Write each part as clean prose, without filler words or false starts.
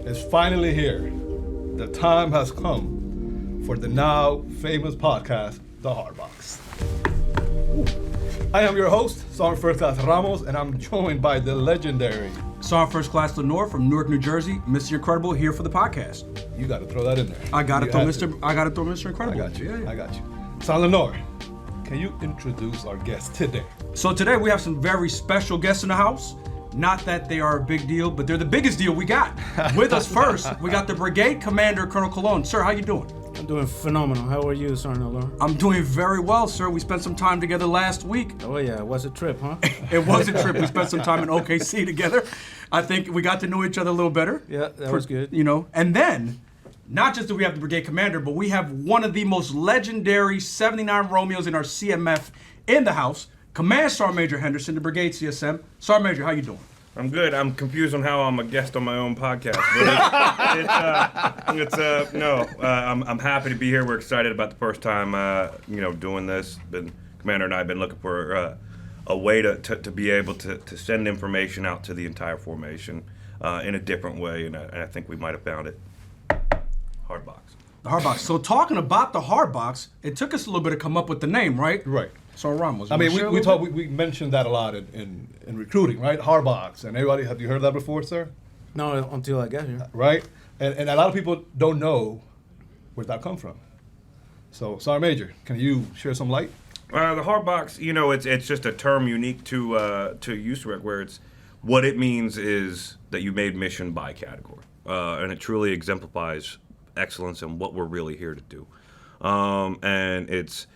is finally here. The time has come for the now famous podcast, The HardBox. I am your host, Sergeant First Class Ramos, and I'm joined by the legendary Sergeant First Class Lenore from Newark, New Jersey. Mr. Incredible here for the podcast. You got to throw that in there. I got to throw Mr. Incredible. I got you. I got you. Sergeant Lenore, can you introduce our guest today? So today we have some very special guests in the house. Not that they are a big deal, but they're the biggest deal we got. With us first, we got the Brigade Commander, Colonel Cologne. Sir, how you doing? I'm doing phenomenal. How are you, Sergeant Lenore? I'm doing very well, sir. We spent some time together last week. Oh yeah, it was a trip, huh? It was a trip. We spent some time in OKC together. I think we got to know each other a little better. Yeah, that was good. You know, and then, not just do we have the Brigade Commander, but we have one of the most legendary 79 Romeos in our CMF in the house, Command Sergeant Major Henderson, the Brigade CSM. Sergeant Major, how you doing? I'm good. I'm confused on how I'm a guest on my own podcast. But I'm happy to be here. We're excited about the first time, doing this. Commander and I have been looking for a way to be able to send information out to the entire formation in a different way, and I think we might have found it. HardBox. The HardBox. So talking about the HardBox, it took us a little bit to come up with the name, right? Right. So Ramos. I mean, we mentioned that a lot in recruiting, right? HardBox. And everybody, have you heard that before, sir? No, until I got here. Right? And a lot of people don't know where that come from. So, Sergeant Major, can you share some light? The HardBox, it's just a term unique to USREC, where it's what it means is that you made mission by category. And it truly exemplifies excellence and what we're really here to do. And it's,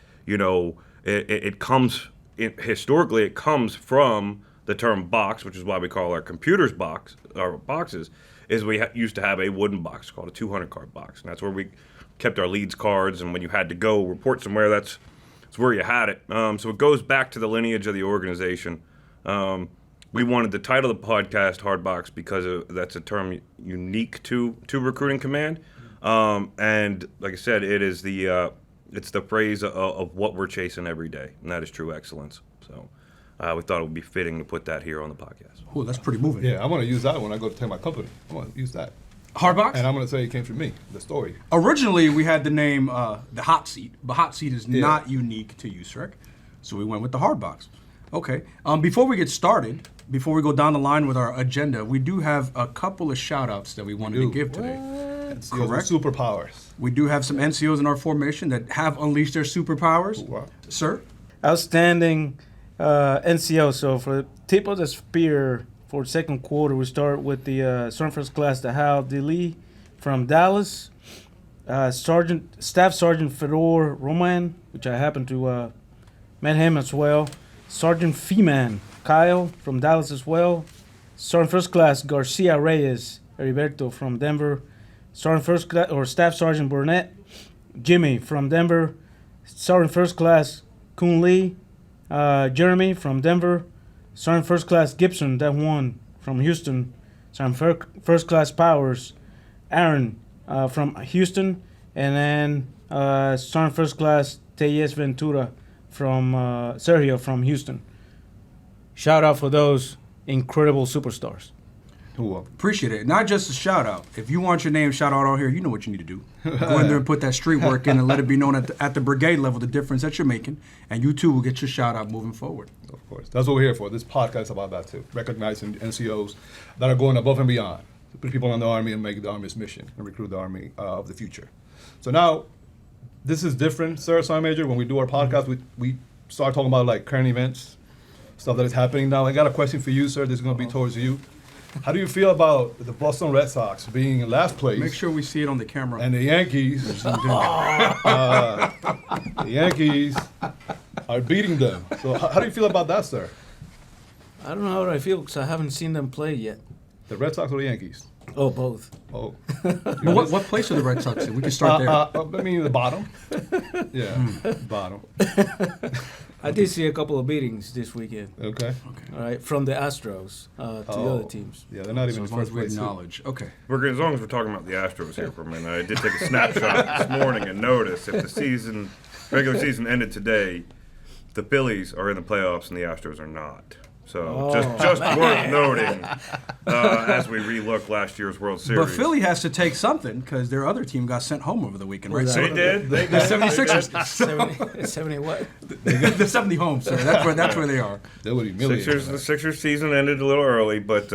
historically it comes from the term box, which is why we call our computers boxes, is we used to have a wooden box called a 200 card box. And that's where we kept our leads cards, and when you had to go report somewhere, that's where you had it. So it goes back to the lineage of the organization. We wanted to title the podcast HardBox because that's a term unique to Recruiting Command. And like I said, it is it's the phrase of what we're chasing every day, and that is true excellence. So we thought it would be fitting to put that here on the podcast. Oh, that's pretty moving. Yeah, I'm going to use that when I go to tell my company. I'm going to use that. HardBox? And I'm going to say it came from me, the story. Originally, we had the name the Hot Seat, but Hot Seat is not unique to USREC, so we went with the HardBox. Okay. Before we get started, before we go down the line with our agenda, we do have a couple of shout-outs that we wanted to give today. Correct. Superpowers. We do have some NCOs in our formation that have unleashed their superpowers. Wow. Sir? Outstanding NCO. So for the tip of the spear for second quarter, we start with the Sergeant First Class Dahal Dili from Dallas. Staff Sergeant Fedor Roman, which I happen to met him as well. Sergeant Feeman Kyle from Dallas as well. Sergeant First Class Garcia Reyes Heriberto from Denver. Sergeant First Class or Staff Sergeant Burnett Jimmy from Denver. Sergeant First Class Kun Lee Jeremy from Denver. Sergeant First Class Gibson Dajuan from Houston. Sergeant First Class Powers Aaron from Houston, and then Sergeant First Class Teyes Ventura from Sergio from Houston. Shout out for those incredible superstars. Appreciate it. Not just a shout out. If you want your name shout out on here, you know what you need to do. Go in there and put that street work in and let it be known at the brigade level the difference that you're making, and you too will get your shout out moving forward. Of course. That's what we're here for. This podcast is about that too. Recognizing NCOs that are going above and beyond to put people in the Army and make the Army's mission and recruit the Army of the future. So now, this is different, sir, Sergeant Major. When we do our podcast, we start talking about like current events, stuff that is happening now. I got a question for you, sir. This is going to be towards you. How do you feel about the Boston Red Sox being in last place? Make sure we see it on the camera. And the Yankees, the Yankees are beating them. So how do you feel about that, sir? I don't know how I feel because I haven't seen them play yet. The Red Sox or the Yankees? Oh, both. Oh. Well, what place are the Red Sox in? We can start there. I mean, the bottom. Yeah, bottom. I did see a couple of beatings this weekend. Okay. All right, from the Astros to the other teams. Yeah, th're not even in first place. Knowledge. Okay. As long as we're talking about the Astros here for a minute, I did take a snapshot this morning and notice if the regular season ended today, the Phillies are in the playoffs and the Astros are not. So just worth noting as we relook last year's World Series. But Philly has to take something because their other team got sent home over the weekend, right? They did. The 76ers. 70 what? The 70 home, sir. That's where they are. That would humiliate. The Sixers season ended a little early, but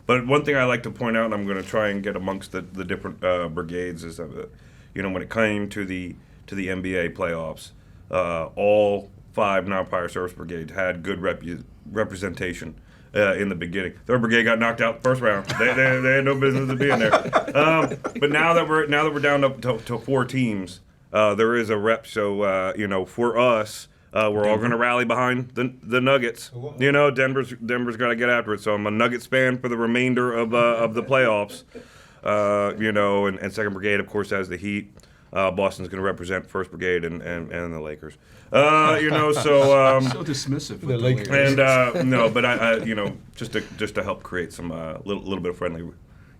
one thing I like to point out, and I'm going to try and get amongst the different brigades, is that when it came to the NBA playoffs, all 5 non-fire service brigades had good representation in the beginning. Their brigade got knocked out first round. They had no business to be in there. But now that we're down to 4 teams, there is a rep. So for us, we're all going to rally behind the Nuggets. Denver's got to get after it. So I'm a Nuggets fan for the remainder of the playoffs. And Second Brigade, of course, has the Heat. Boston's going to represent First Brigade and the Lakers. So dismissive. The Lakers. And but I just to help create some little bit of friendly,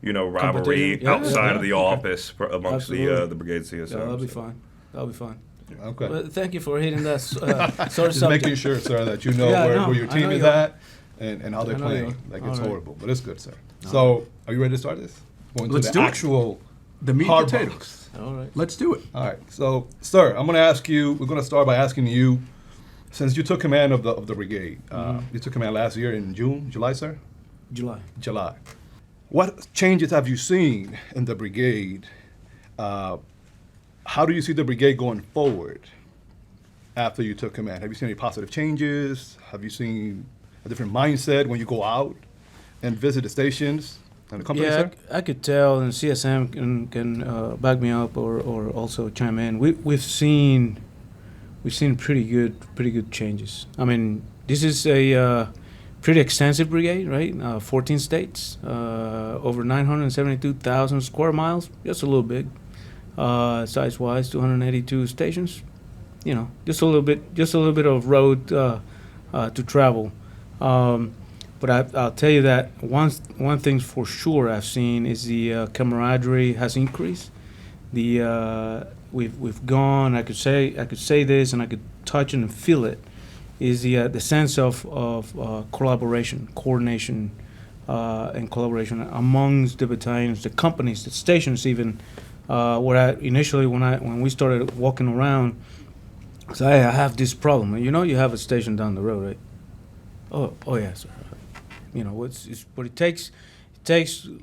rivalry outside of the office amongst the Brigade CSM. Yeah, that'll be fine. That'll be fine. Okay. Well, thank you for hitting that sort of Just subject. making sure, sir, that you know where your team is at and how they're playing. Like, it's horrible, but it's good, sir. So, are you ready to start this? Going Let's to do the it. actual The meat hard and potatoes. box. All right. Let's do it. All right. So, sir, I'm going to ask you. We're going to start by asking you, since you took command of the brigade. You took command last year in July, sir. July. What changes have you seen in the brigade? How do you see the brigade going forward after you took command? Have you seen any positive changes? Have you seen a different mindset when you go out and visit the stations and the company, Yeah, sir? I could tell, and CSM can back me up or also chime in. We've seen pretty good changes. I mean, this is a pretty extensive brigade, right? 14 states, over 972,000 square miles, just a little big. Size-wise, 282 stations. Just a little bit of road to travel. But I'll tell you that one thing for sure I've seen is the camaraderie has increased. We've gone. I could say this, and I could touch and feel it. Is the sense of collaboration, coordination, and collaboration amongst the battalions, the companies, the stations, even. When we started walking around, so I have this problem. You have a station down the road, right? Oh yeah, sir. But it takes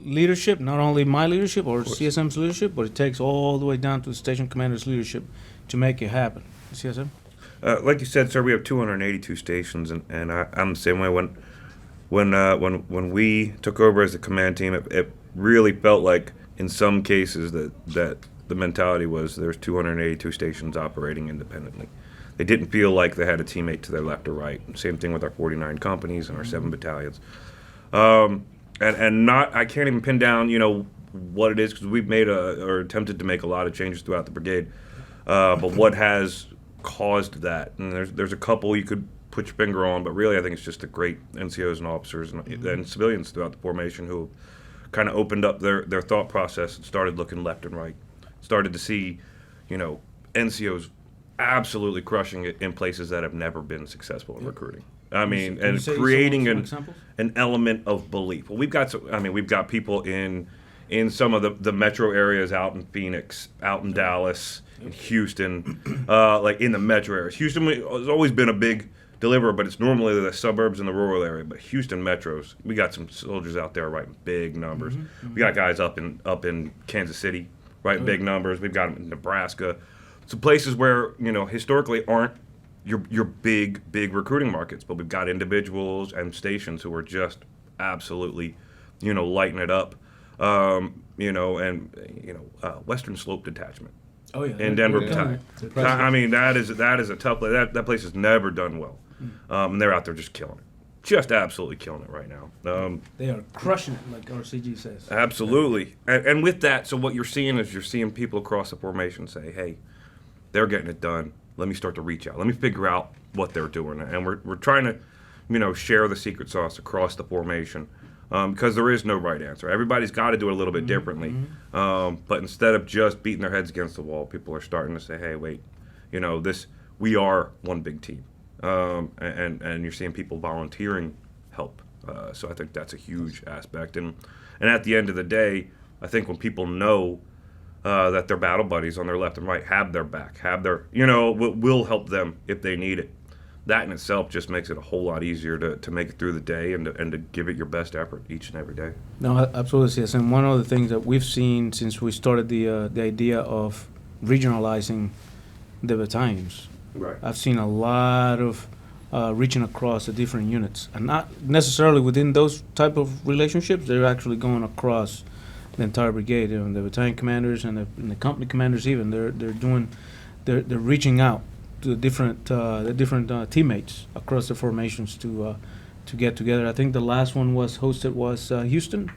leadership, not only my leadership or CSM's leadership, but it takes all the way down to the station commander's leadership to make it happen. CSM? Like you said, sir, we have 282 stations, and I'm the same way. When we took over as the command team, it really felt like, in some cases, that the mentality was there's 282 stations operating independently. They didn't feel like they had a teammate to their left or right. Same thing with our 49 companies and our 7 battalions. I can't even pin down, what it is, because we've made or attempted to make a lot of changes throughout the brigade. But what has caused that? And there's a couple you could put your finger on, but really I think it's just the great NCOs and officers and civilians throughout the formation who kind of opened up their thought process and started looking left and right. Started to see, NCOs absolutely crushing it in places that have never been successful in recruiting. I mean, and creating an element of belief. Well, we've got people in some of the metro areas out in Phoenix, out in Dallas, in Houston, like in the metro areas. Houston has always been a big deliverer, but it's normally the suburbs and the rural area. But Houston metros, we got some soldiers out there writing big numbers. We got guys up in Kansas City writing big numbers. We've got them in Nebraska. Some places where historically aren't your big recruiting markets, but we've got individuals and stations who are just absolutely lighting it up. Western Slope Detachment. Oh yeah. In Denver Battalion. I mean, that is a tough place. That place has never done well. And they're out there just killing it. Just absolutely killing it right now. They are crushing it, like RCG says. Absolutely. And with that, so what you're seeing people across the formation say, hey, they're getting it done. Let me start to reach out. Let me figure out what they're doing. And we're trying to, share the secret sauce across the formation. Because there is no right answer. Everybody's got to do it a little bit differently. But instead of just beating their heads against the wall, people are starting to say, hey, wait, we are one big team. And you're seeing people volunteering help. So I think that's a huge aspect. And at the end of the day, I think when people know that their battle buddies on their left and right have their back, will help them if they need it, that in itself just makes it a whole lot easier to make it through the day and to give it your best effort each and every day. No, absolutely, yes. And one of the things that we've seen since we started the idea of regionalizing the battalions, Right. I've seen a lot of reaching across the different units, and not necessarily within those type of relationships. They're actually going across the entire brigade. The battalion commanders and the company commanders, even they're reaching out to the different teammates across the formations to get together. I think the last one was Houston.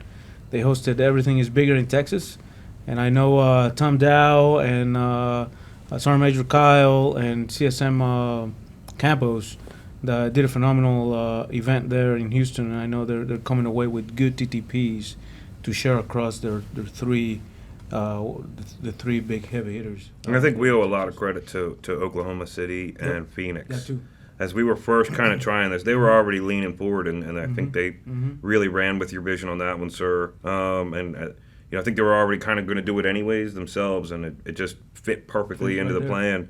They hosted Everything is Bigger in Texas, and I know Tom Dow and Sergeant Major Kyle and CSM Campos did a phenomenal event there in Houston, and I know they're coming away with good TTPs to share across their three the three big heavy hitters. And I think we owe a lot of credit to Oklahoma City and Phoenix. That too. As we were first kind of trying this, they were already leaning forward, and I think they really ran with your vision on that one, sir. I think they were already kind of going to do it anyways themselves, and it just fit perfectly into the plan.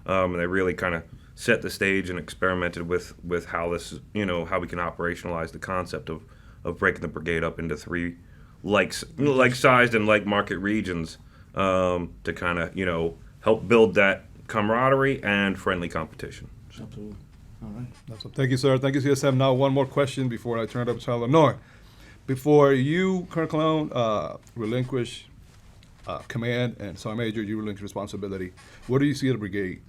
And they really kind of set the stage and experimented with how this, how we can operationalize the concept of breaking the brigade up into three like-sized and like-market regions to kind of, help build that camaraderie and friendly competition. Absolutely. All right. Thank you, sir. Thank you, CSM. Now, one more question before I turn it over to Eleanor. Before you, Colonel Cologne, relinquish command and Sergeant Major, you relinquish responsibility, where do you see the brigade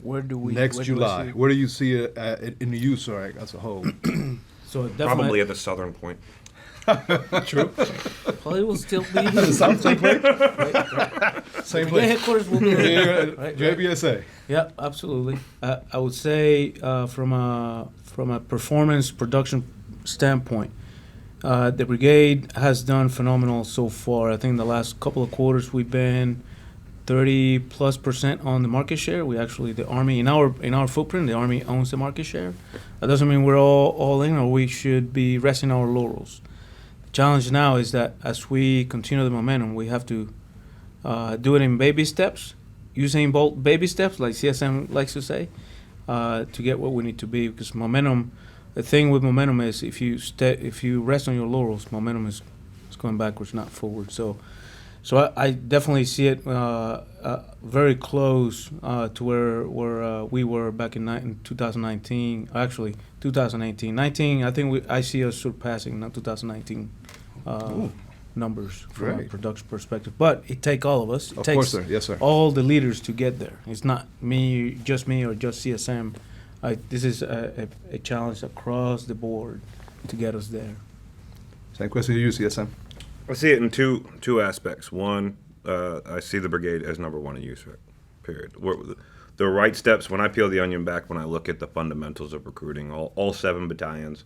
Where do we next where do I July? see it? Where do you see it in the youth side as a whole? So Probably definitely, at the southern point. True. well, it will still be Same place. Same Brigade place. headquarters will be there. Right. JBSA. Yeah, absolutely. I would say from a performance production standpoint, the brigade has done phenomenal so far. I think the last couple of quarters we've been 30+% on the market share. We actually, the Army in our footprint, the Army owns the market share. That doesn't mean we're all in, or we should be resting our laurels. The challenge now is that as we continue the momentum, we have to do it in baby steps, Usain Bolt baby steps, like CSM likes to say, to get what we need to be. Because momentum, the thing with momentum is if you rest on your laurels, momentum is going backwards, not forward. So I definitely see it very close to where we were back in 2019. Actually, 2018, 19. I think I see us surpassing 2019 numbers from a Great. production perspective. But it takes all of us. It Of takes course, sir. Yes, sir. all the leaders to get there. It's not me or just CSM. This is a challenge across the board to get us there. Same question to you, CSM. I see it in two aspects. One, I see the brigade as number one in use, period. The right steps, when I peel the onion back, when I look at the fundamentals of recruiting, all 7 battalions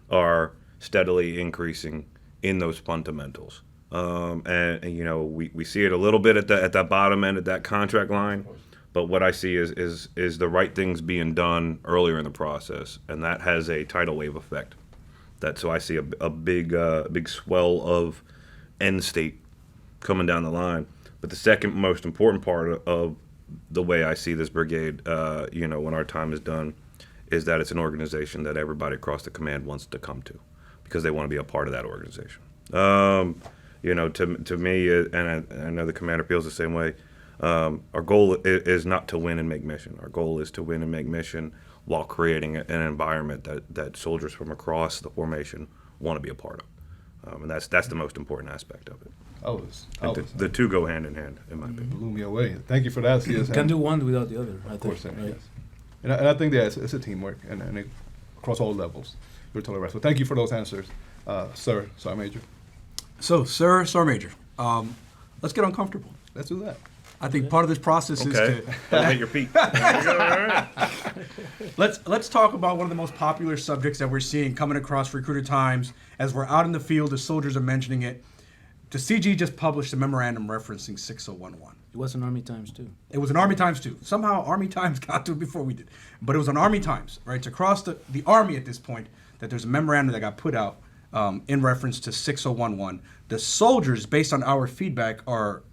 are steadily increasing in those fundamentals. We see it a little bit at that bottom end, at that contract line. But what I see is the right things being done earlier in the process, and that has a tidal wave effect. So I see a big swell of end state coming down the line. But the second most important part of the way I see this brigade, when our time is done, is that it's an organization that everybody across the command wants to come to because they want to be a part of that organization. To me, and I know the commander feels the same way, our goal is not to win and make mission. Our goal is to win and make mission while creating an environment that soldiers from across the formation want to be a part of. And that's the most important aspect of it. Always. The two go hand in hand, in my opinion. Blew me away. Thank you for that, CSM. Can't do one without the other. Of course, sir. right? Yes. And I think that it's a teamwork, and it, across all levels. You're totally right. So thank you for those answers, sir, Sergeant Major. So, sir, Sergeant Major, let's get uncomfortable. Let's do that. I think part of this process is Okay, to I'll hit your feet. There you go, all right. let's talk about one of the most popular subjects that we're seeing coming across Recruiter Times as we're out in the field. The soldiers are mentioning it. The CG just published a memorandum referencing 6011. It was an Army Times too. It was an Army Times too. Somehow Army Times got to it before we did, but it was on Army Times. Right, it's across the Army at this point that there's a memorandum that got put out in reference to 6011. The soldiers, based on our feedback, are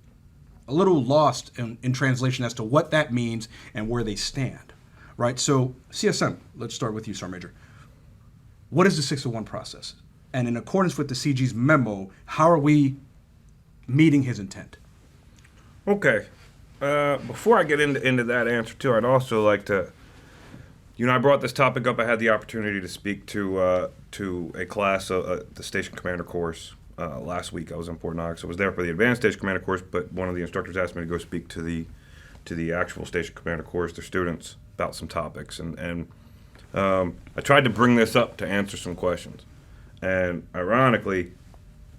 a little lost in translation as to what that means and where they stand, right? So CSM, let's start with you, Sergeant Major. What is the 601 process? And in accordance with the CG's memo, how are we meeting his intent? Okay. Before I get into that answer, too, I'd also like to, I brought this topic up. I had the opportunity to speak to a class, the Station Commander course, last week. I was in Fort Knox. I was there for the Advanced Station Commander course, but one of the instructors asked me to go speak to the actual Station Commander course, their students, about some topics. And I tried to bring this up to answer some questions. And ironically,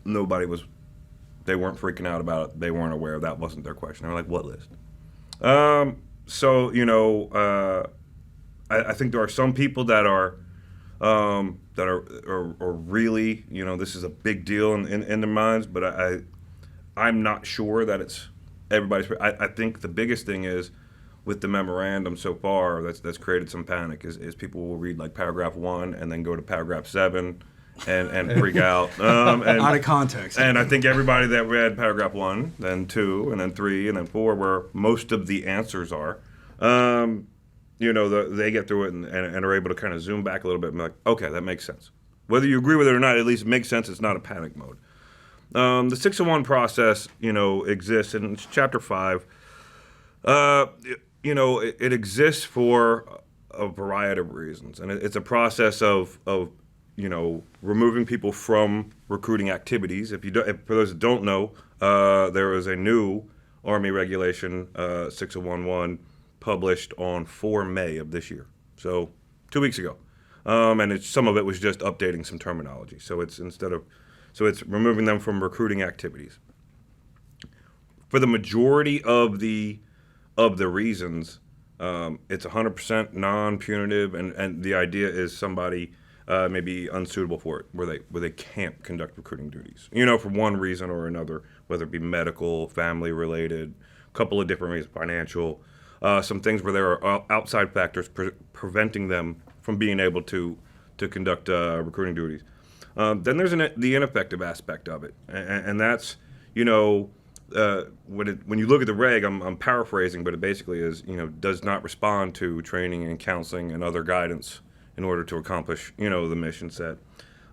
they weren't freaking out about it. They weren't aware. That wasn't their question. They were like, what list? I think there are some people that are really, this is a big deal in their minds, but I'm not sure that it's everybody's. I think the biggest thing is with the memorandum so far that's created some panic is people will read like paragraph 1 and then go to paragraph 7 and freak out. Out of context. And I think everybody that read paragraph 1, then 2, and then 3, and then 4, where most of the answers are, they get through it and are able to kind of zoom back a little bit and be like, okay, that makes sense. Whether you agree with it or not, at least it makes sense. It's not a panic mode. The 601 process, exists in Chapter 5. It exists for a variety of reasons. And it's a process of removing people from recruiting activities. For those that don't know, there is a new Army regulation, 6011, published on 4 May of this year, so 2 weeks ago, and some of it was just updating some terminology. So it's removing them from recruiting activities. For the majority of the reasons, it's 100% non-punitive, and the idea is somebody may be unsuitable for it, where they can't conduct recruiting duties, for one reason or another, whether it be medical, family related, a couple of different reasons, financial. Some things where there are outside factors preventing them from being able to conduct recruiting duties. Then there's the ineffective aspect of it, and that's when you look at the reg, I'm paraphrasing, but it basically is does not respond to training and counseling and other guidance in order to accomplish the mission set.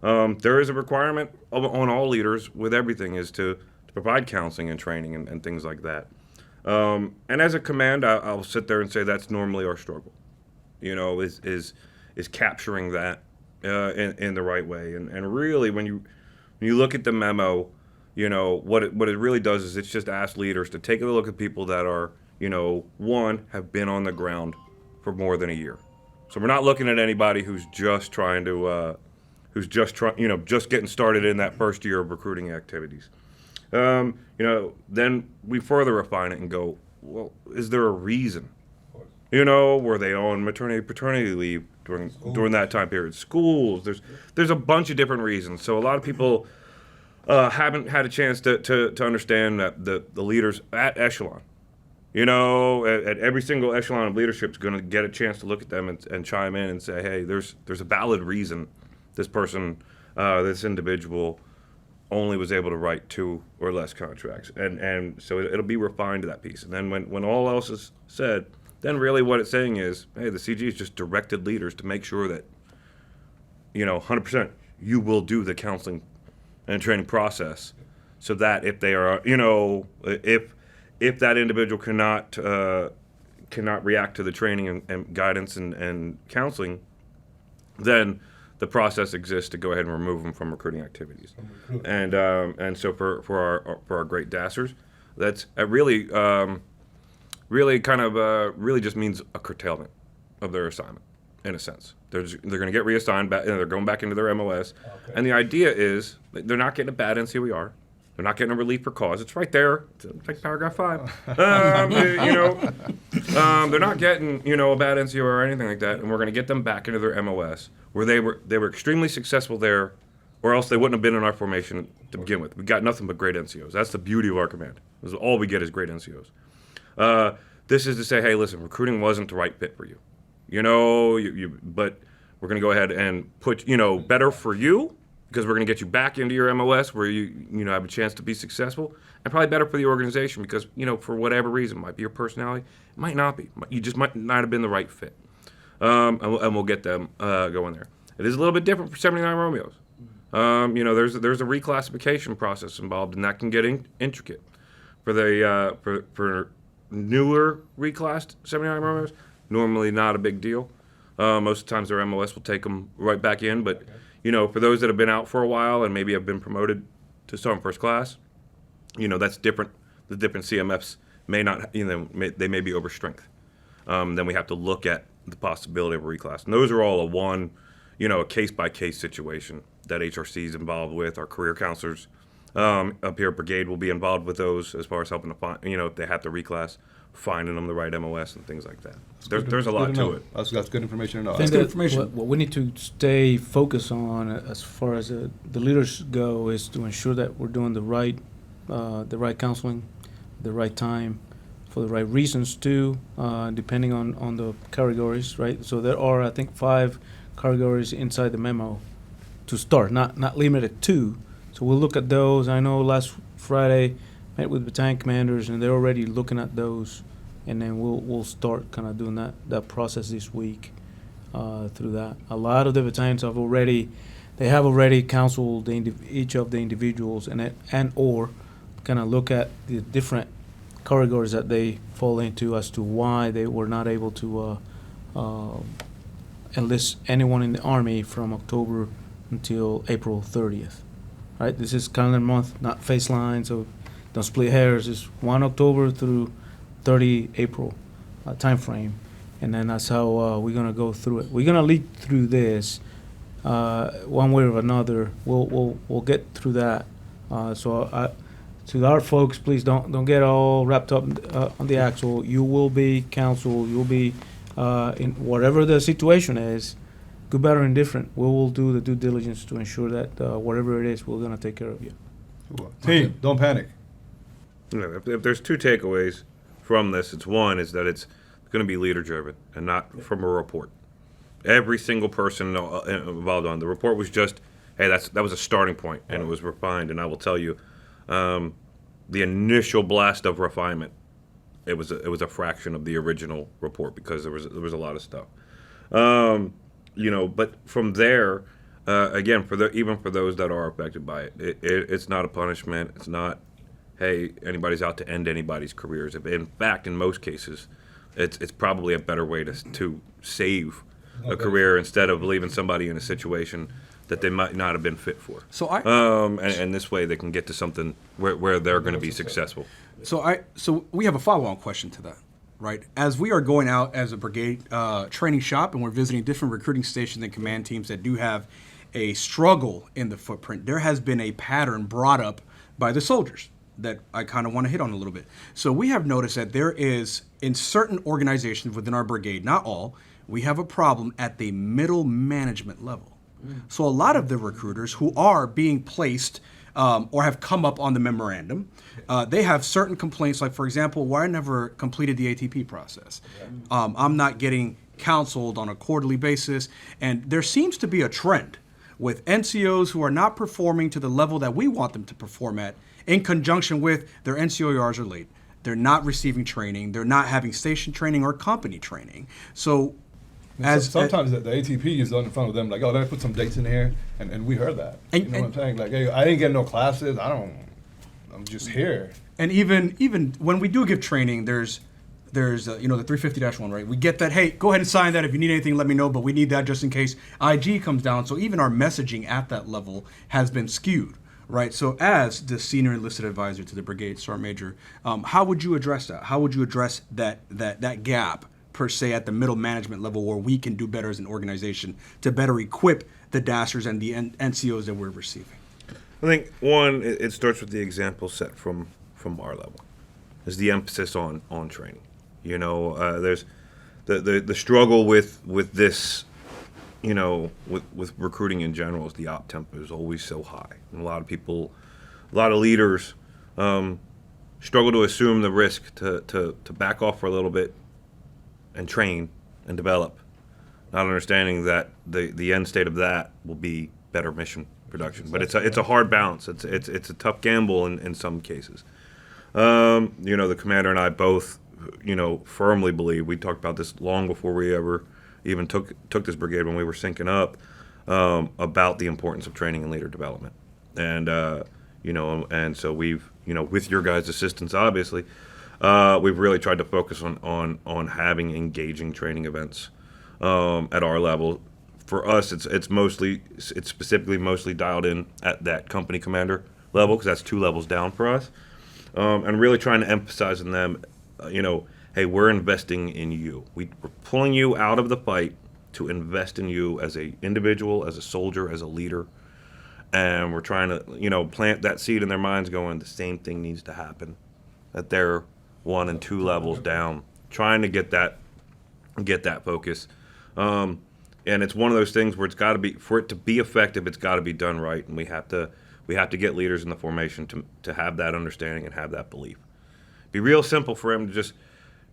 There is a requirement on all leaders with everything is to provide counseling and training and things like that. And as a command, I'll sit there and say that's normally our struggle, is capturing that in the right way. And really, when you look at the memo, what it really does is it's just ask leaders to take a look at people that are, have been on the ground for more than a year. So we're not looking at anybody who's just trying to, just getting started in that first year of recruiting activities. Then we further refine it and go, well, is there a reason? Were they on maternity, paternity leave during that time period? Schools, there's a bunch of different reasons. So a lot of people haven't had a chance to understand that the leaders at echelon, at every single echelon of leadership is going to get a chance to look at them and chime in and say, hey, there's a valid reason this person, this individual only was able to write 2 or less contracts. And so it'll be refined to that piece. And then when all else is said, then really what it's saying is, hey, the CG has just directed leaders to make sure that, 100% you will do the counseling and training process so that if they are, if that individual cannot react to the training and guidance and counseling, then the process exists to go ahead and remove them from recruiting activities. And so for our great DASSers, that's really just means a curtailment of their assignment, in a sense. They're going to get reassigned back, and they're going back into their MOS. Okay. And the idea is they're not getting a bad NCOER. They're not getting a relief for cause. It's right there. It's like paragraph 5. They're not getting a bad NCO or anything like that, and we're going to get them back into their MOS where they were extremely successful there, or else they wouldn't have been in our formation to begin with. We got nothing but great NCOs. That's the beauty of our command. All we get is great NCOs. This is to say, hey, listen, recruiting wasn't the right fit for you. But We're going to go ahead and put, better for you because we're going to get you back into your MOS where you have a chance to be successful, and probably better for the organization because, for whatever reason, it might be your personality, it might not be. You just might not have been the right fit. And we'll get them going there. It is a little bit different for 79 Romeos. There's a reclassification process involved, and that can get intricate. For the for newer reclassed 79 Romeos, normally not a big deal. Most of the times their MOS will take them right back in, but for those that have been out for a while and maybe have been promoted to Sergeant First Class, that's different. The different CMFs may not, they may be over strength. Then we have to look at the possibility of a reclass, and those are all a case by case situation that HRC is involved with. Our career counselors up here at Brigade will be involved with those as far as helping to find, if they have to reclass, finding them the right MOS and things like that. There's a lot to it. That's good information to know. That's good information. What we need to stay focused on as far as the leaders go is to ensure that we're doing the right counseling, the right time, for the right reasons too, depending on the categories, right? So there are, I think, 5 categories inside the memo to start, not limited to. So we'll look at those. I know last Friday met with battalion commanders, and they're already looking at those, and then we'll start kind of doing that process this week through that. A lot of the battalions have already counseled each of the individuals and or kind of look at the different categories that they fall into as to why they were not able to enlist anyone in the Army from October until April 30th. Right? This is calendar month, not phase line, so don't split hairs. It's 1 October through 30 April time frame, and then that's how we're gonna go through it. We're gonna lead through this one way or another. We'll get through that. To our folks, please don't get all wrapped up on the axle. You will be counseled. You'll be in whatever the situation is, good, better, and different. We will do the due diligence to ensure that whatever it is, we're gonna take care of you. Team, don't panic. If there's 2 takeaways from this, one is that it's going to be leader driven and not from a report. Every single person involved on the report was just, hey, that was a starting point, and it was refined. And I will tell you, the initial blast of refinement, it was a fraction of the original report because there was a lot of stuff. But from there, again, even for those that are affected by it, it's not a punishment. It's not, hey, anybody's out to end anybody's careers. In fact, in most cases, it's probably a better way to save a career instead of leaving somebody in a situation that they might not have been fit for. So and this way they can get to something where they're going to be successful. So we have a follow-on question to that, right? As we are going out as a brigade training shop and we're visiting different recruiting stations and command teams that do have a struggle in the footprint, there has been a pattern brought up by the soldiers that I kind of want to hit on a little bit. So we have noticed that there is, in certain organizations within our brigade, not all, we have a problem at the middle management level. So a lot of the recruiters who are being placed or have come up on the memorandum, they have certain complaints, like, for example, why I never completed the ATP process. I'm not getting counseled on a quarterly basis, and there seems to be a trend with NCOs who are not performing to the level that we want them to perform at, in conjunction with their NCOERs are late. They're not receiving training. They're not having station training or company training. So sometimes the ATP is done in front of them, like, oh, let me put some dates in here, and we heard that. You know what I'm saying? Like, hey, I didn't get no classes. I'm just here. And even when we do give training, there's the 350-1, right? We get that, hey, go ahead and sign that. If you need anything, let me know, but we need that just in case IG comes down. So even our messaging at that level has been skewed, right? So as the senior enlisted advisor to the brigade sergeant major, how would you address that? How would you address that gap, per se, at the middle management level where we can do better as an organization to better equip the DASers and the NCOs that we're receiving? I think, one, it starts with the example set from our level. Is the emphasis on training. There's the struggle with this, with recruiting in general is the op tempo is always so high. And a lot of leaders struggle to assume the risk to back off for a little bit and train and develop not understanding that the end state of that will be better mission production. But it's a hard balance. It's a tough gamble in some cases. The commander and I both, firmly believe, we talked about this long before we ever even took this brigade when we were syncing up, about the importance of training and leader development. And, and so we've, with your guys' assistance, obviously, we've really tried to focus on having engaging training events at our level. For us, it's specifically mostly dialed in at that company commander level, because that's 2 levels down for us. And really trying to emphasize in them, hey, we're investing in you. We're pulling you out of the fight to invest in you as a individual, as a soldier, as a leader. And we're trying to, plant that seed in their minds going, the same thing needs to happen at their 1 and 2 levels down, trying to get that focus. And it's one of those things where for it to be effective, it's got to be done right. And we have to get leaders in the formation to have that understanding and have that belief. Be real simple for them to just,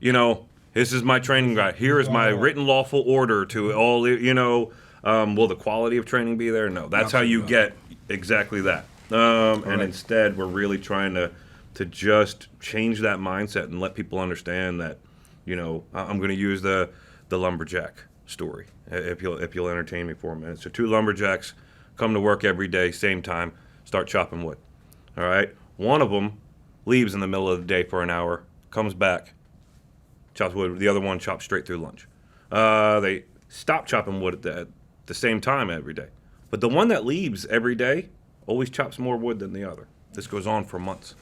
this is my training guide. Here is my written lawful order to all, will the quality of training be there? No, that's how you get exactly that. And instead, we're really trying to just change that mindset and let people understand that, I'm going to use the lumberjack story, if you'll entertain me for a minute. So 2 lumberjacks come to work every day, same time, start chopping wood. All right? One of them leaves in the middle of the day for an hour, comes back, chops wood. The other one chops straight through lunch. They stop chopping wood at the same time every day. But the one that leaves every day always chops more wood than the other. This goes on for months.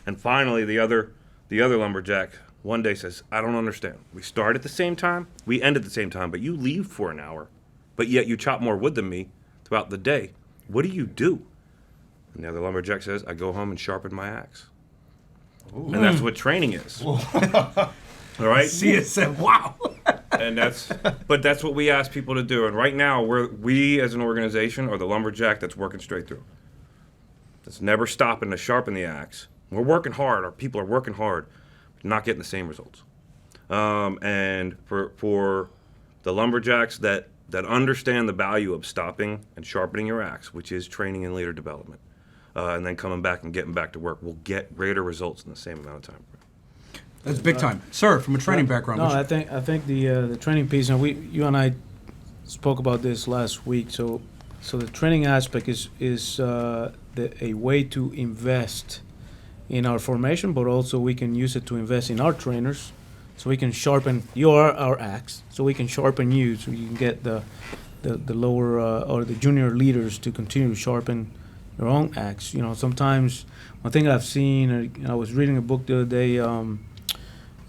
And finally, the other lumberjack one day says, I don't understand. We start at the same time, we end at the same time, but you leave for an hour, but yet you chop more wood than me throughout the day. What do you do? And the other lumberjack says, I go home and sharpen my axe. Ooh. And that's what training is. All right? See, it said, wow. And that's what we ask people to do. And right now, we as an organization are the lumberjack that's working straight through. That's never stopping to sharpen the axe. We're working hard. Our people are working hard, but not getting the same results. And for the lumberjacks that understand the value of stopping and sharpening your axe, which is training and leader development, and then coming back and getting back to work, will get greater results in the same amount of time. That's big time, sir. From a training background. No, I think the training piece, and you and I spoke about this last week. So the training aspect is a way to invest in our formation, but also we can use it to invest in our trainers, so we can sharpen our axe, so we can sharpen you, so you can get the lower or the junior leaders to continue to sharpen their own axe. Sometimes one thing I've seen, I was reading a book the other day.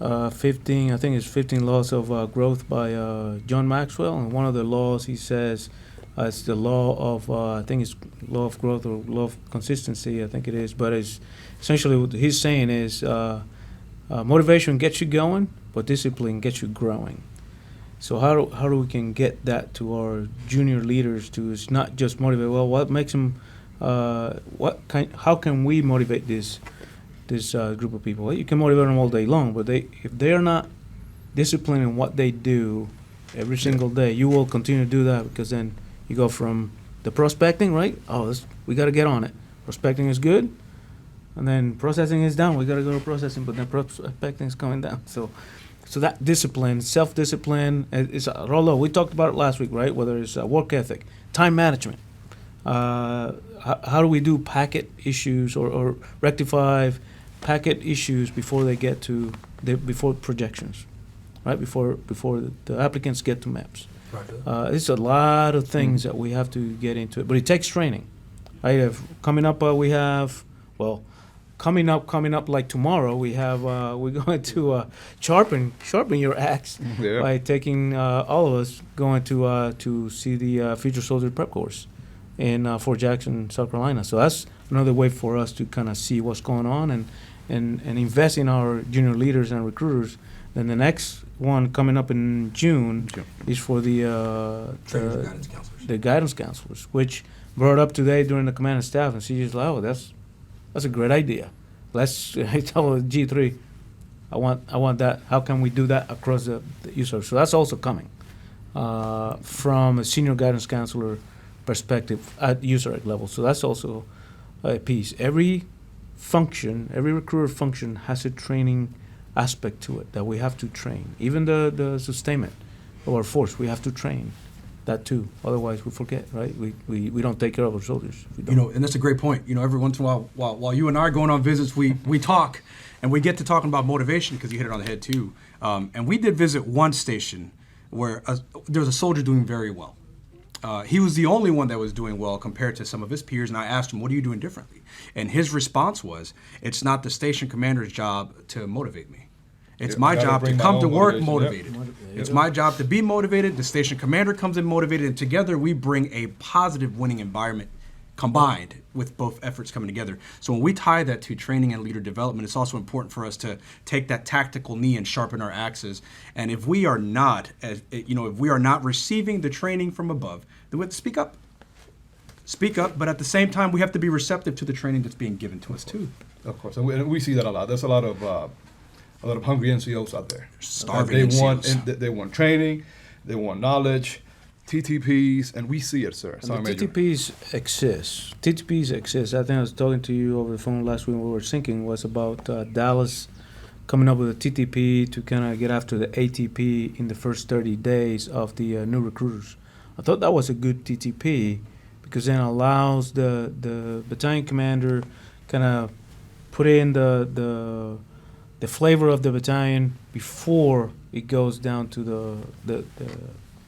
15 Laws of Growth by John Maxwell, and one of the laws he says it's the law of I think it's law of growth or law of consistency, I think it is, but it's essentially what he's saying is motivation gets you going, but discipline gets you growing. So how do we can get that to our junior leaders to it's not just motivate? Well, what makes them how can we motivate this group of people? Well, you can motivate them all day long, but if they are not disciplined in what they do every single day, you will continue to do that, because then you go from the prospecting, right? We got to get on it. Prospecting is good, and then processing is down. We got to go to processing, but then prospecting is coming down. So that discipline, self-discipline, is Rollo. We talked about it last week, right? Whether it's work ethic, time management. How do we do packet issues or rectify packet issues before they get to before projections, right? Before the applicants get to maps. Right. It's a lot of things that we have to get into it, but it takes training. Right? Coming up like tomorrow, we're going to sharpen your axe by taking all of us going to see the Future Soldier Prep Course in Fort Jackson, South Carolina. So that's another way for us to kind of see what's going on and invest in our junior leaders and recruiters. Then the next one coming up in June is for the guidance counselors, which brought up today during the command and staff, and she just like, that's a great idea. I tell G3, I want that. How can we do that across the user? So that's also coming. from a senior guidance counselor perspective at user level. So that's also a piece. Every recruiter function has a training aspect to it that we have to train. Even the sustainment of our force, we have to train that too. Otherwise, we forget, right? We don't take care of our soldiers. And that's a great point. Every once in a while you and I are going on visits, we talk, and we get to talking about motivation because you hit it on the head too. And we did visit one station where there was a soldier doing very well. He was the only one that was doing well compared to some of his peers, and I asked him, what are you doing differently? And his response was, it's not the station commander's job to motivate me. It's my job to come to work motivated. It's my job to be motivated. The station commander comes in motivated, and together we bring a positive winning environment combined with both efforts coming together. So when we tie that to training and leader development, it's also important for us to take that tactical knee and sharpen our axes. And if we are not, if we are not receiving the training from above, then we have to speak up. Speak up, but at the same time, we have to be receptive to the training that's being given to us too. Of course, and we see that a lot. There's a lot of hungry NCOs out there. Starving NCOs. They want training, they want knowledge, TTPs, and we see it, sir. And the TTPs exist. TTPs exist. I think I was talking to you over the phone last week when we were syncing was about Dallas coming up with a TTP to kind of get after the ATP in the first 30 days of the new recruiters. I thought that was a good TTP because then allows the battalion commander kind of put in the flavor of the battalion before it goes down to the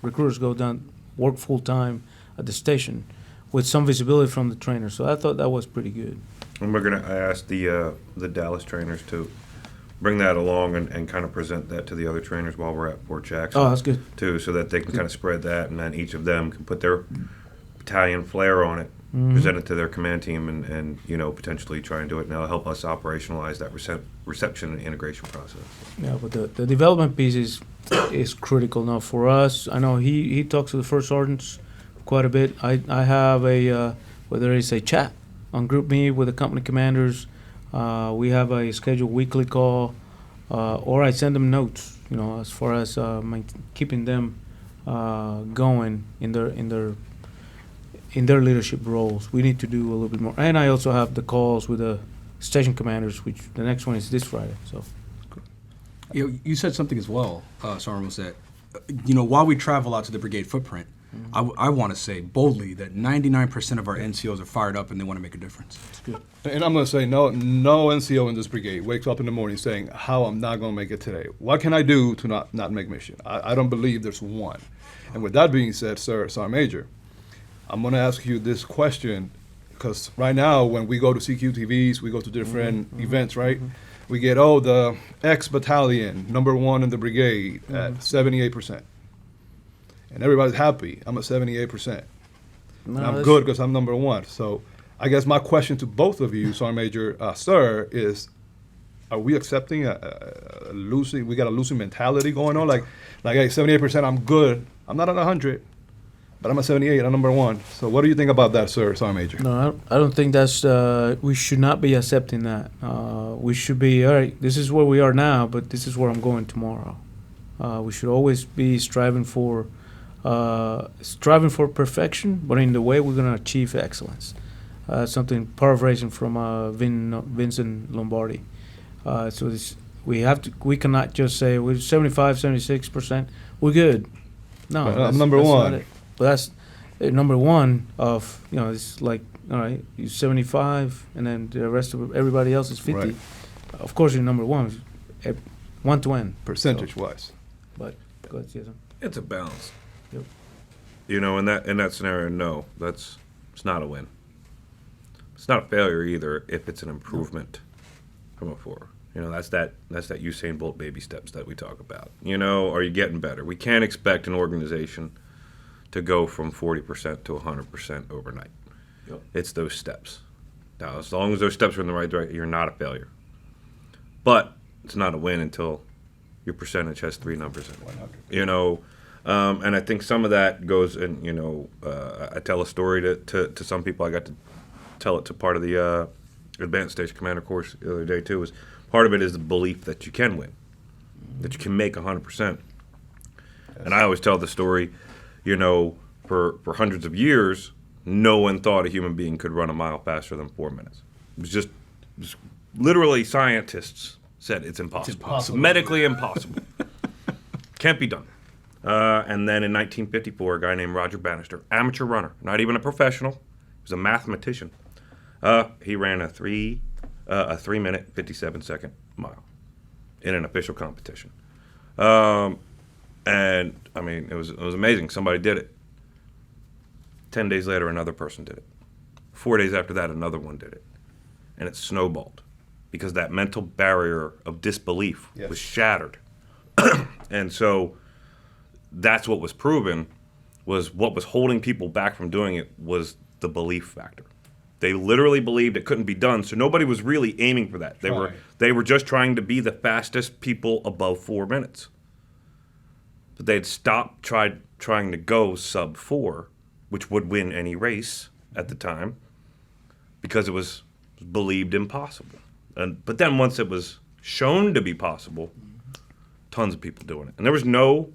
recruiters go down, work full time at the station with some visibility from the trainer. So I thought that was pretty good. And we're going to ask the Dallas trainers to bring that along and kind of present that to the other trainers while we're at Fort Jackson. Oh, that's good. Too, so that they can kind of spread that, and then each of them can put their battalion flair on it, present it to their command team, and potentially try and do it. And that'll help us operationalize that reception and integration process. Yeah, but the development piece is critical now for us. I know he talks to the first sergeants quite a bit. I have whether it's a chat on Group Me with the company commanders. We have a scheduled weekly call, or I send them notes. As far as keeping them going in their leadership roles. We need to do a little bit more. And I also have the calls with the station commanders, which the next one is this Friday. So, you said something as well, Sergeant, was that while we travel out to the brigade footprint, I want to say boldly that 99% of our NCOs are fired up and they want to make a difference. it's good. And I'm going to say no NCO in this brigade wakes up in the morning saying, how I'm not going to make it today. What can I do to not make mission? I don't believe there's one. And with that being said, sir, Sergeant Major, I'm going to ask you this question because right now when we go to CQTVs, we go to different events, right? We get, the X battalion, number one in the brigade at 78%. And everybody's happy. I'm at 78%. And I'm good because I'm number one. So I guess my question to both of you, Sergeant Major, sir, is are we accepting we got a losing mentality going on? Like, hey, 78%, I'm good. I'm not at 100, but I'm at 78, I'm number one. So what do you think about that, sir, Sergeant Major? No, I don't think that's, we should not be accepting that. We should be, all right, this is where we are now, but this is where I'm going tomorrow. We should always be striving for perfection, but in the way we're going to achieve excellence. Something paraphrasing from Vincent Lombardi. So we cannot just say we're 75, 76%, we're good. No, I'm number one. Not it. But that's number one of, it's like, all right, you're 75, and then the rest of everybody else is 50. Right. Of course, you're number one, one to end. Percentage-wise. But go ahead, Cesar. It's a balance. Yep. In that scenario, no, it's not a win. It's not a failure either if it's an improvement from before. That's that Usain Bolt baby steps that we talk about. Are you getting better? We can't expect an organization to go from 40% to 100% overnight. Yep. It's those steps. Now, as long as those steps are in the right direction, you're not a failure. But it's not a win until your percentage has three numbers in it. And I think some of that goes in, I tell a story to some people. I got to tell it to part of the advanced station commander course the other day too. Part of it is the belief that you can win, that you can make 100%. And I always tell the story, for hundreds of years, no one thought a human being could run a mile faster than 4 minutes. It was just literally scientists said it's impossible. Medically impossible. Can't be done. And then in 1954, a guy named Roger Bannister, amateur runner, not even a professional, he was a mathematician. He ran a 3-minute, 57-second mile in an official competition. And I mean, it was amazing. Somebody did it. 10 days later, another person did it. 4 days after that, another one did it. And it snowballed because that mental barrier of disbelief was shattered. And so that's what was proven, was what was holding people back from doing it was the belief factor. They literally believed it couldn't be done, so nobody was really aiming for that. They were just trying to be the fastest people above 4 minutes. But they'd stopped trying to go sub 4, which would win any race at the time, because it was believed impossible. But then once it was shown to be possible, tons of people doing it. And there was no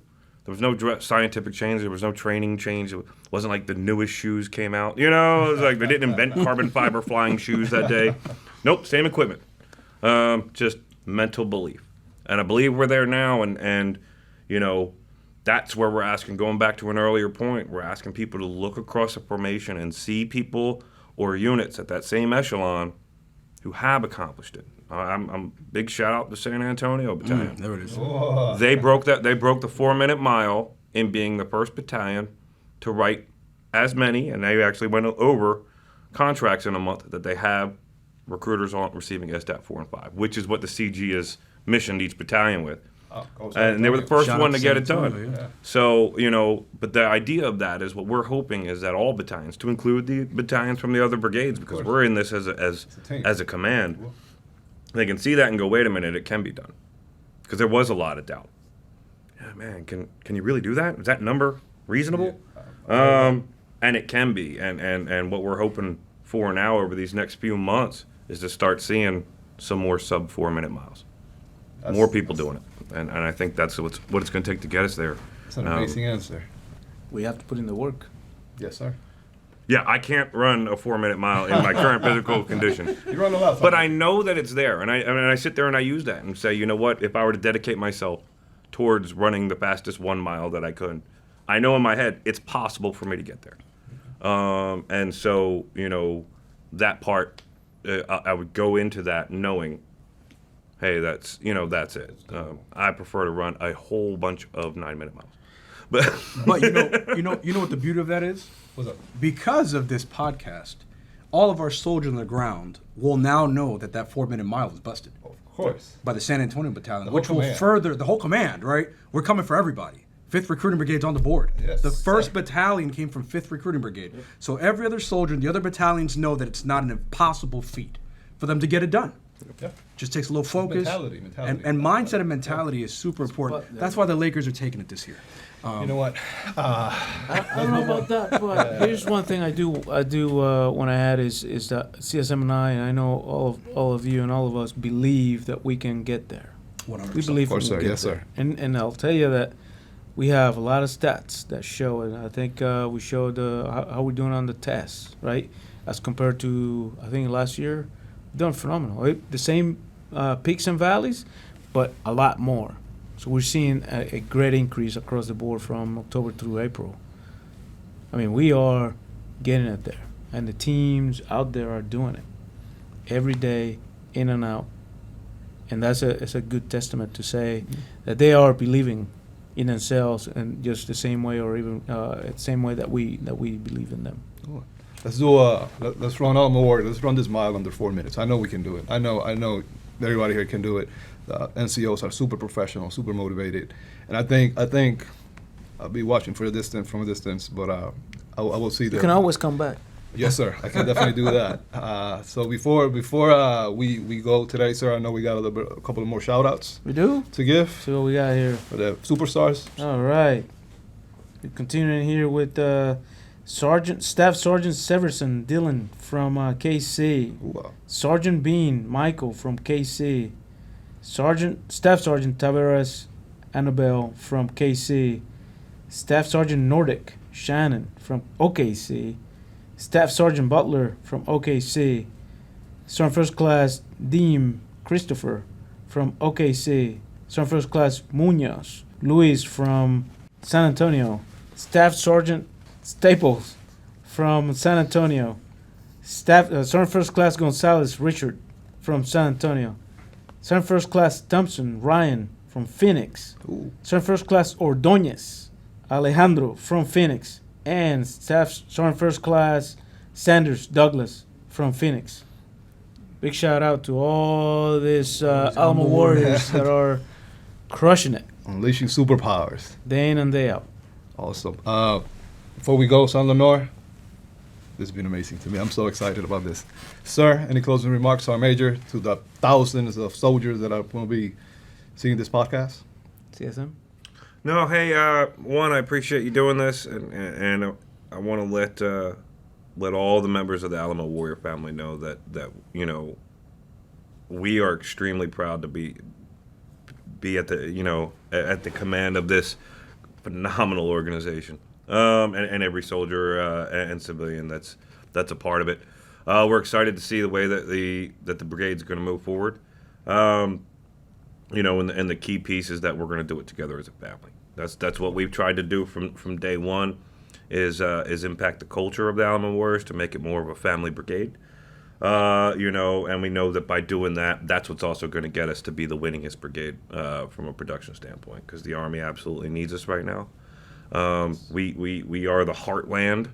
scientific change. There was no training change. It wasn't like the newest shoes came out. It was like they didn't invent carbon fiber flying shoes that day. Nope, same equipment. Just mental belief. And I believe we're there now. And that's where we're asking, going back to an earlier point, we're asking people to look across the formation and see people or units at that same echelon who have accomplished it. I'm big shout out to San Antonio Battalion. There it is. Oh. They broke the 4-minute mile in being the first battalion to write as many, and they actually went over contracts in a month that they have recruiters on receiving SDAT 4 and 5, which is what the CG has missioned each battalion with. And they were the first one to get it done. Yeah. So, but the idea of that is what we're hoping is that all battalions, to include the battalions from the other brigades, because we're in this as a command, they can see that and go, wait a minute, it can be done. Because there was a lot of doubt. Yeah, man, can you really do that? Is that number reasonable? Yeah. And it can be. And what we're hoping for now over these next few months is to start seeing some more sub 4-minute miles. More people doing it. And I think that's what it's going to take to get us there. That's an amazing answer. We have to put in the work. Yes, sir. Yeah, I can't run a 4-minute mile in my current physical condition. You run a lot. But I know that it's there. And I sit there and I use that and say, you know what, if I were to dedicate myself towards running the fastest 1 mile that I could, I know in my head it's possible for me to get there. And so, that part, I would go into that knowing, hey, that's it. I prefer to run a whole bunch of 9-minute miles. But you know what the beauty of that is? What's up? Because of this podcast, all of our soldiers on the ground will now know that 4-minute mile was busted. Of course. By the San Antonio Battalion, The which whole will command. further the whole command, right? We're coming for everybody. 5th Recruiting Brigade's on the board. Yes, the 1st sir. Battalion came from 5th Recruiting Brigade. So every other soldier in the other battalions know that it's not an impossible feat for them to get it done. Yeah. Just takes a little focus. Mentality. And mindset and mentality is super important. That's why the Lakers are taking it this year. You know what? I don't know about that, but here's one thing I do want to add is that CSM and I know all of you and all of us believe that we can get there. 100%. We believe Of course, we can sir. get Yes, there. sir. And I'll tell you that we have a lot of stats that show it. I think we showed how we're doing on the tests, right? As compared to, I think last year, we've done phenomenal. The same peaks and valleys, but a lot more. So we're seeing a great increase across the board from October through April. I mean, we are getting it there. And the teams out there are doing it every day, in and out. And it's a good testament to say that they are believing in themselves in just the same way, or even the same way that we believe in them. Let's run Alamo Warrior. Let's run this mile under 4 minutes. I know we can do it. I know everybody here can do it. The NCOs are super professional, super motivated, and I think I'll be watching from a distance, but I will see them. You can always come back. Yes, sir. I can definitely do that. So before we go today, sir, I know we got a couple of more shout outs We do? to give See what we got here. for the superstars. All right. We're continuing here with Staff Sergeant Severson Dylan from KC. Ooh, Sergeant Bean Michael from KC. Staff Sergeant Taveras Annabelle from KC. Staff Sergeant Nordic Shannon from OKC, Staff Sergeant Butler from OKC, Sergeant First Class Deem Christopher from OKC, Sergeant First Class Munoz Luis from San Antonio, Staff Sergeant Staples from San Antonio, Sergeant First Class Gonzalez Richard from San Antonio, Sergeant First Class Thompson Ryan from Phoenix, Ooh. Sergeant First Class Ordóñez Alejandro from Phoenix, and Staff Sergeant First Class Sanders Douglas from Phoenix. Big shout out to all these Alamo Warriors that are crushing it Unleashing superpowers. day in and day out. Awesome. Before we go, San Lenore, this has been amazing to me. I'm so excited about this. Sir, any closing remarks, Sergeant Major, to the thousands of soldiers that are going to be seeing this podcast? CSM? No, hey, one, I appreciate you doing this, and I want to let all the members of the Alamo Warrior family know that you know, we are extremely proud to be at the at the command of this phenomenal organization, and every soldier and civilian that's a part of it. We're excited to see the way that the brigade's going to move forward. You know, and the key piece is that we're going to do it together as a family. That's what we've tried to do from day one, is impact the culture of the Alamo Warriors to make it more of a family brigade. You know, and we know that by doing that, that's what's also going to get us to be the winningest brigade from a production standpoint, because the Army absolutely needs us right now. We are the heartland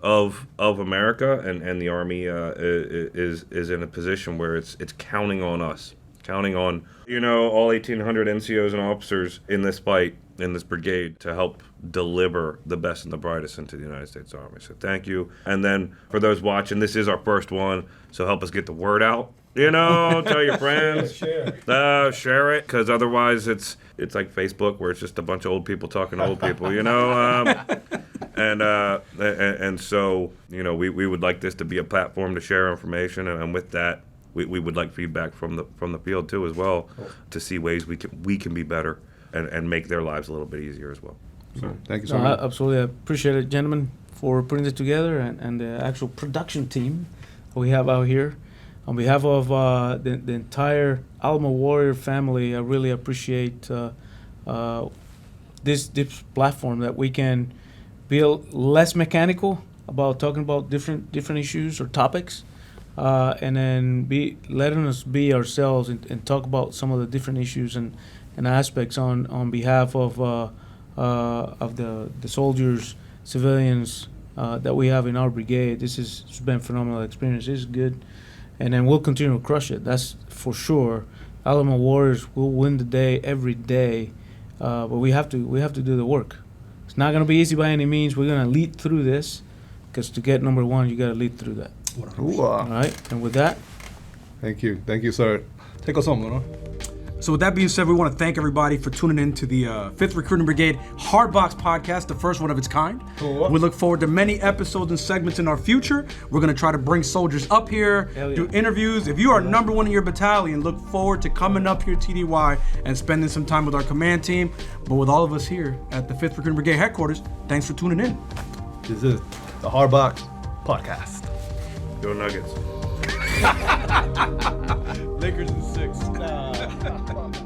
of America, and the Army is in a position where it's counting on us. Counting on, you know, all 1,800 NCOs and officers in this fight, in this brigade, to help deliver the best and the brightest into the United States Army. So thank you. And then for those watching, this is our first one, so help us get the word out. You know, tell your friends, share it, because otherwise it's like Facebook, where it's just a bunch of old people talking to old people. You know, and so, you know, we would like this to be a platform to share information, and with that, we would like feedback from the field too as well, to see ways we can be better and make their lives a little bit easier as well. So, thank you so much. Absolutely. I appreciate it, gentlemen, for putting this together, and the actual production team we have out here. On behalf of the entire Alamo Warrior family, I really appreciate this platform, that we can be less mechanical about talking about different issues or topics, and then letting us be ourselves and talk about some of the different issues and aspects on behalf of the soldiers, civilians that we have in our brigade. It's been a phenomenal experience. It's good, and then we'll continue to crush it. That's for sure. Alamo Warriors will win the day every day, but we have to do the work. It's not going to be easy by any means. We're going to lead through this, because to get number one, you got to lead through that. All right, and with that, thank you, sir. Take us home, no? So with that being said, we want to thank everybody for tuning in to the 5th Recruiting Brigade HardBox Podcast, the first one of its kind. Cool. We look forward to many episodes and segments in our future. We're going to try to bring soldiers up here, do interviews. If you are number one in your battalion, look forward to coming up here, TDY, and spending some time with our command team. But with all of us here at the 5th Recruiting Brigade headquarters, thanks for tuning in. This is the HardBox Podcast. Go Nuggets. Lakers in 6.